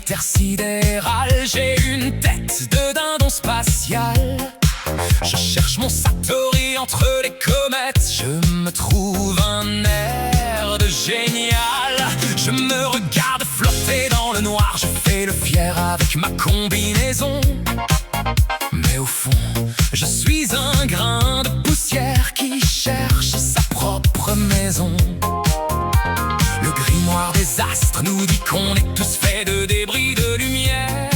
intersidéral. J'ai une tête de dindon spatial. Je cherche mon Satori entre les comètes. Je me trouve un air de génial. Je me regarde flotter dans le noir. Je fais le fier avec ma combinaison. Mais au fond, je suis un grain de poussière qui cherche sa propre maison. Le grimoire des astres nous dit qu'on est tous faits de débris de lumière.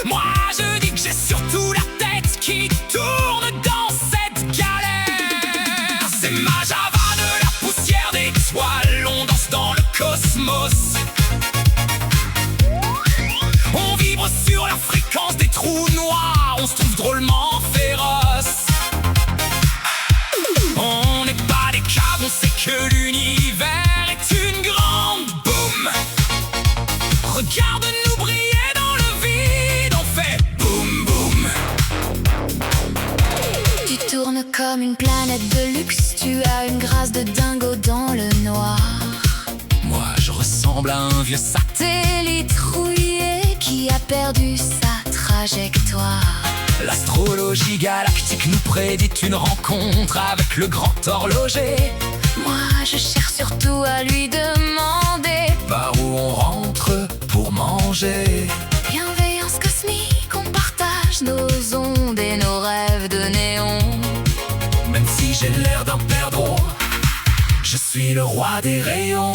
Moi je dis que j'ai surtout la tête qui tourne dans cette galère. C'est ma Java de la poussière d'étoiles. On danse dans le cosmos. On vibre sur la fréquence des trous noirs. On se trouve drôlement féroce. On n'est pas des caves, on sait que l'univers est une grande boum. Regarde-nous briller dans le vide. On fait boum boum. Tu tournes comme une planète de luxe. Tu as une grâce de dingo dans le noir. Moi je ressemble à un vieux Satellite rouillé qui a perdu sa trajectoire. L'astrologie galactique nous prédit une rencontre avec le grand horloger. Moi je cherche surtout à lui demander par où on rentre pour manger. Bienveillance cosmique, on partage nos ondes et nos rêves de néon. Même si j'ai l'air d'un perdreau, je suis le roi des rayons.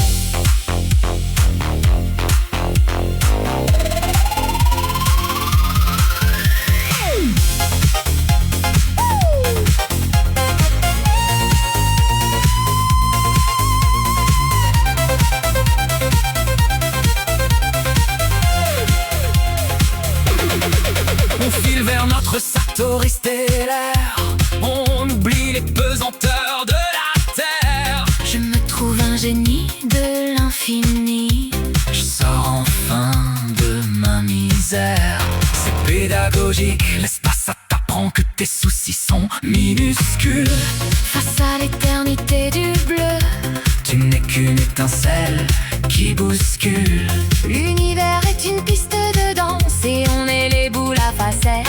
On file vers notre Satori stellaire. On oublie les pesanteurs de la Terre. Je me trouve un génie de l'infini. Je sors enfin de ma misère. C'est pédagogique, l'espace ça t'apprend que tes soucis sont minuscules. Face à l'éternité du bleu, tu n'es qu'une étincelle qui bouscule. l'univers est une piste de danse et on est les boules à facettes.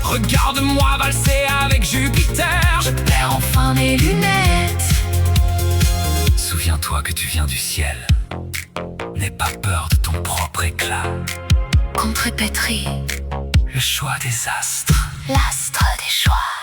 Regarde-moi valser avec Jupiter. Je perds enfin mes lunettes. Souviens-toi que tu viens du ciel. N'aie pas peur de ton propre éclat. Contrepétrie, Le choix des astres. l'astre des choix.